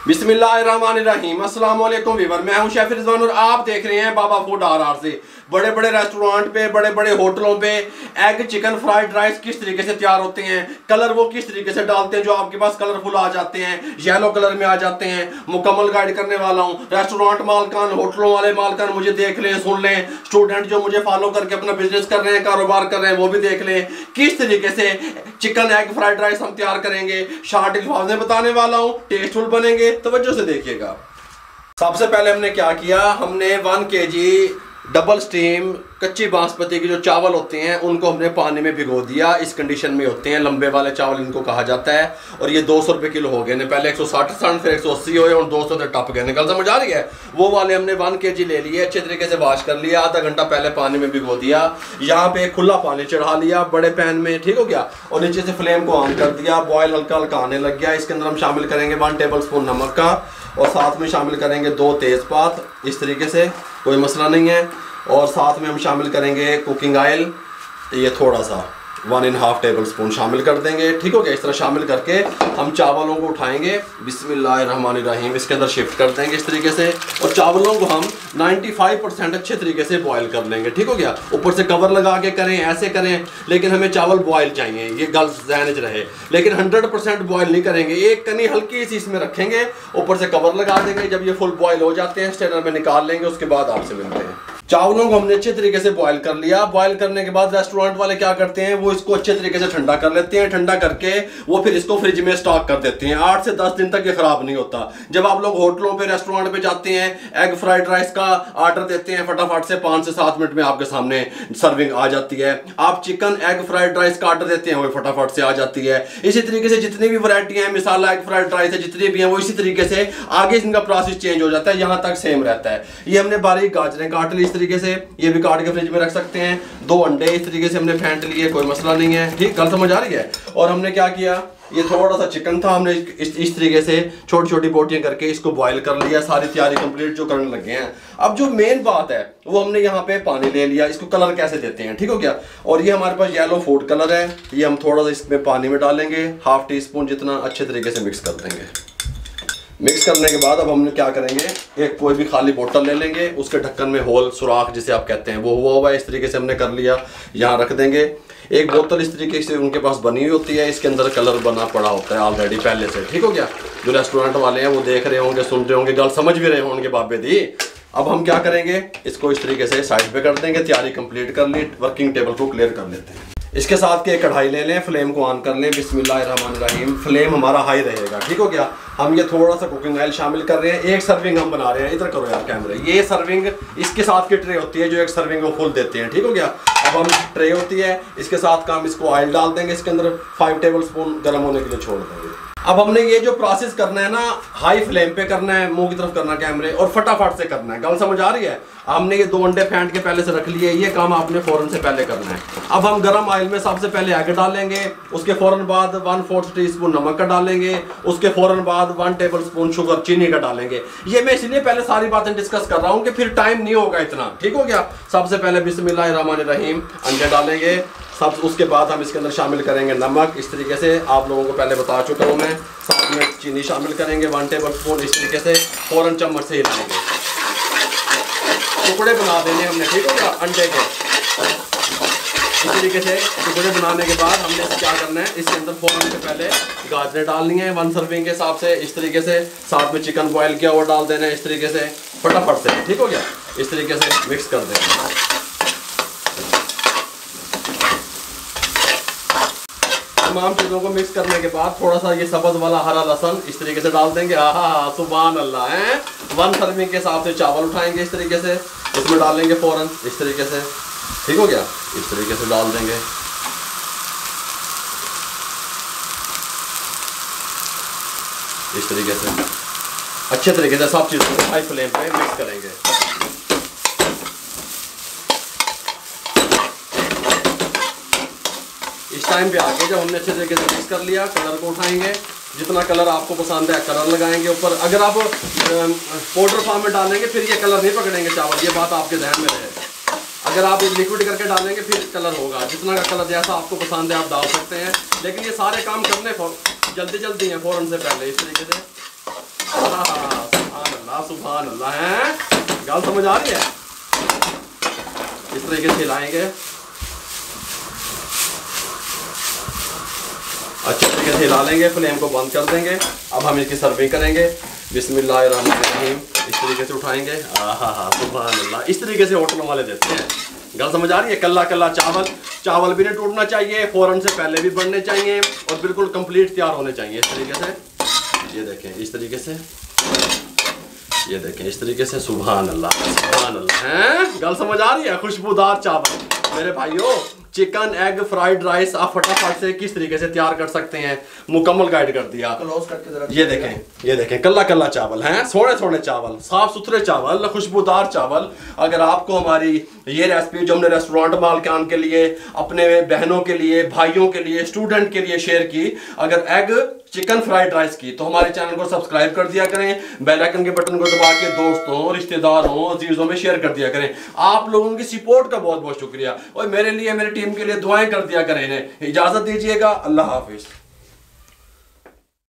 बिस्मिल्लाहिर्रहमानिर्रहीम। अस्सलाम वालेकुम वीवर, मैं हूं शेफ रिजवान और आप देख रहे हैं बाबा फूड आर से। बड़े बड़े रेस्टोरेंट पे, बड़े बड़े होटलों पे एग चिकन फ्राइड राइस किस तरीके से तैयार होते हैं, कलर वो किस तरीके से डालते हैं जो आपके पास कलरफुल आ जाते हैं, येलो कलर में आ जाते हैं, मुकम्मल गाइड करने वाला हूं। रेस्टोरेंट मालकान, होटलों वाले मालकान मुझे देख लें, सुन लें। स्टूडेंट जो मुझे फॉलो करके अपना बिजनेस कर रहे हैं, कारोबार कर रहे हैं, वो भी देख लें किस तरीके से चिकन एग फ्राइड राइस हम तैयार करेंगे। शार्ट अल्फाज में बताने वाला हूं, टेस्टफुल बनेंगे, तवज्जो से देखिएगा। सबसे पहले हमने क्या किया, हमने 1 kg डबल स्टीम कच्ची बासमती के जो चावल होते हैं उनको हमने पानी में भिगो दिया। इस कंडीशन में होते हैं, लंबे वाले चावल इनको कहा जाता है। और ये 200 रुपये किलो हो गए, पहले 160 फिर 180 हुए और 200 से टप गए। निकल समझ आ रही है? वो वाले हमने 1 kg ले लिए, अच्छे तरीके से वॉश कर लिया, आधा घंटा पहले पानी में भिगो दिया। यहाँ पे खुला पानी चढ़ा लिया बड़े पैन में, ठीक हो गया। और नीचे से फ्लेम को ऑन कर दिया, बॉयल हल्का हल्का आने लग गया। इसके अंदर हम शामिल करेंगे 1 टेबलस्पून नमक का और साथ में शामिल करेंगे 2 तेज़पात, इस तरीके से, कोई मसला नहीं है। और साथ में हम शामिल करेंगे कुकिंग ऑयल, ये थोड़ा सा 1.5 टेबलस्पून शामिल कर देंगे, ठीक हो गया। इस तरह शामिल करके हम चावलों को उठाएंगे, बिस्मिल्लाहिर्रहमानिर्रहीम, इसके अंदर शिफ्ट कर देंगे इस तरीके से। और चावलों को हम 95% अच्छे तरीके से बॉयल कर लेंगे, ठीक हो गया। ऊपर से कवर लगा के करें, ऐसे करें, लेकिन हमें चावल बॉयल चाहिए, ये गल ज़हन में रहे। लेकिन 100% बॉयल नहीं करेंगे, एक कनी हल्की सी इसमें रखेंगे, ऊपर से कवर लगा देंगे। जब ये फुल बॉयल हो जाते हैं स्ट्रेनर में निकाल लेंगे, उसके बाद आपसे मिलते हैं। चावलों को हमने अच्छे तरीके से बॉयल कर लिया। बॉयल करने के बाद रेस्टोरेंट वाले क्या करते हैं, वो इसको अच्छे तरीके से ठंडा कर लेते हैं। ठंडा करके वो फिर इसको फ्रिज में स्टॉक कर देते हैं। 8 से 10 दिन तक ये खराब नहीं होता। जब आप लोग होटलों पे, रेस्टोरेंट पे जाते हैं, एग फ्राइड राइस का ऑर्डर देते हैं, फटाफट से 5 से 7 मिनट में आपके सामने सर्विंग आ जाती है। आप चिकन एग फ्राइड राइस का ऑर्डर देते हैं, वो फटाफट से आ जाती है। इसी तरीके से जितनी भी वैरायटी है, मिसाल एग फ्राइड राइस है, जितनी भी हैं वो इसी तरीके से आगे इनका प्रोसेस चेंज हो जाता है, यहाँ तक सेम रहता है। ये हमने बारीक गाजरें काट ली इस तरीके से, ये भी काट के फ्रिज में रख सकते हैं। 2 अंडे इस तरीके से हमने फेंट लिए, कोई मसला नहीं है, ठीक, कल समझ आ रही है। और हमने क्या किया, ये थोड़ा सा चिकन था, हमने इस तरीके से छोटी छोटी बोटियां करके इसको बॉईल कर लिया। सारी तैयारी कंप्लीट जो करने लगे हैं। अब जो मेन बात है वो हमने यहाँ पे पानी ले लिया, इसको कलर कैसे देते हैं, ठीक हो गया। और ये हमारे पास येलो फूड कलर है, ये हम थोड़ा सा इसमें पानी में डालेंगे, 1/2 टीस्पून जितना, अच्छे तरीके से मिक्स कर देंगे। मिक्स करने के बाद अब हमने क्या करेंगे, एक कोई भी खाली बोतल ले लेंगे, उसके ढक्कन में होल, सुराख जिसे आप कहते हैं, वो हुआ है, इस तरीके से हमने कर लिया, यहाँ रख देंगे। एक बोतल इस तरीके से उनके पास बनी हुई होती है, इसके अंदर कलर बना पड़ा होता है ऑलरेडी पहले से, ठीक हो गया। जो रेस्टोरेंट वाले हैं वो देख रहे होंगे, सुन रहे होंगे, गल समझ भी रहे होंगे बाबे दी। अब हम क्या करेंगे, इसको इस तरीके से साइड पे कर देंगे। तैयारी कंप्लीट कर ली, वर्किंग टेबल को क्लियर कर लेते हैं। इसके साथ के कढ़ाई ले लें, फ्लेम को ऑन कर लें, बिस्मिल्लाहिर्रहमानिर्रहीम, फ्लेम हमारा हाई रहेगा, ठीक हो गया। हम ये थोड़ा सा कुकिंग ऑयल शामिल कर रहे हैं। एक सर्विंग हम बना रहे हैं, इधर करो यार कैमरे, ये सर्विंग इसके साथ की ट्रे होती है, जो एक सर्विंग वो फुल देते हैं, ठीक हो गया। अब हम ट्रे होती है, इसके साथ का हम इसको ऑयल डाल देंगे, इसके अंदर 5 टेबलस्पून गर्म होने के लिए छोड़ देंगे। अब हमने ये जो प्रोसेस करना है ना, हाई फ्लेम पे करना है, मुंह की तरफ करना कैमरे, और फटाफट से करना है, गल समझ आ रही है। हमने ये 2 अंडे फेंट के पहले से रख लिए, ये काम आपने फौरन से पहले करना है। अब हम गरम ऑयल में सबसे पहले एग डालेंगे, उसके फौरन बाद 1/4 टीस्पून नमक का डालेंगे, उसके फौरन बाद 1 टेबलस्पून शुगर चीनी का डालेंगे। ये मैं इसलिए पहले सारी बातें डिस्कस कर रहा हूँ कि फिर टाइम नहीं होगा इतना, ठीक हो गया। सबसे पहले बिस्मिल्लाहिर्रहमानिर्रहीम अंडे डालेंगे सब, उसके बाद हम इसके अंदर शामिल करेंगे नमक, इस तरीके से आप लोगों को पहले बता चुका हूँ मैं। साथ में चीनी शामिल करेंगे 1 टेबलस्पून, इस तरीके से फौरन चम्मच से हिलाएंगे। टुकड़े बना देने हमने, ठीक हो गया, अंडे के इस तरीके से टुकड़े बनाने के बाद हमने क्या करना है, इसके अंदर फौरन से पहले गाजरें डालनी है 1 सर्विंग के हिसाब से, इस तरीके से। साथ में चिकन बॉयल किया हुआ डाल देना है इस तरीके से, फटाफट से, ठीक हो गया। इस तरीके से मिक्स कर देंगे। तमाम चीज़ों को मिक्स करने के बाद थोड़ा सा ये सब्ज़ वाला हरा लहसुन इस तरीके से डाल देंगे। हाँ, सुभान अल्लाह है। 1 सर्विंग के हिसाब से चावल उठाएंगे इस तरीके से, इसमें डालेंगे फ़ौरन इस तरीके से, ठीक हो गया। इस तरीके से डाल देंगे, इस तरीके से अच्छे तरीके से सब चीज़ों को हाई फ्लेम पे मिक्स करेंगे। इस टाइम पे आके जब हमने अच्छे तरीके से मिक्स कर लिया, कलर को उठाएंगे, जितना कलर आपको पसंद है कलर लगाएंगे ऊपर। अगर आप पाउडर फॉर्म में डालेंगे फिर ये कलर नहीं पकड़ेंगे चावल, ये बात आपके ध्यान में रहे। अगर आप लिक्विड करके डालेंगे फिर कलर होगा, जितना का कलर जैसा आपको पसंद है आप डाल सकते हैं। लेकिन ये सारे काम करने जल्दी जल्दी हैं, फ़ौरन से पहले इस तरीके से सुभान अल्लाह है। गल समझ आ रही है? इस तरीके से हिलाएंगे, अच्छे तरीके से हिला लेंगे, फ्लेम को बंद कर देंगे। अब हम इसकी सर्विंग करेंगे। बिस्मिल्लाहिर्रहमानिर्रहीम। इस तरीके से उठाएंगे। आहा सुभान अल्लाह, इस तरीके से होटलों वाले देते हैं। गल समझ आ रही है? कल्ला कल्ला चावल, चावल भी नहीं टूटना चाहिए, फ़ौरन से पहले भी बनने चाहिए और बिल्कुल कंप्लीट तैयार होने चाहिए। इस तरीके से, ये देखें इस तरीके से, ये देखें इस तरीके से। सुभान अल्लाह हैं। गल समझ आ रही है? खुशबूदार चावल मेरे भाइयों, चिकन एग फ्राइड राइस आप फटाफट से किस तरीके से तैयार कर सकते हैं, मुकम्मल गाइड कर दिया। क्लोज करके जरा ये देखें कल्ला कल्ला चावल हैं, सोने सोने चावल, साफ सुथरे चावल, खुशबूदार चावल। अगर आपको हमारी ये रेसिपी जो हमने रेस्टोरेंट मालिकान के लिए, अपने बहनों के लिए, भाइयों के लिए, स्टूडेंट के लिए शेयर की, अगर एग चिकन फ्राइड राइस की, तो हमारे चैनल को सब्सक्राइब कर दिया करें, बेल आइकन के बटन को दबा के दोस्तों, रिश्तेदारों, अजीजों में शेयर कर दिया करें। आप लोगों की सपोर्ट का बहुत बहुत शुक्रिया और मेरे लिए, मेरी टीम के लिए दुआएं कर दिया करें। इन्हें इजाजत दीजिएगा। अल्लाह हाफिज।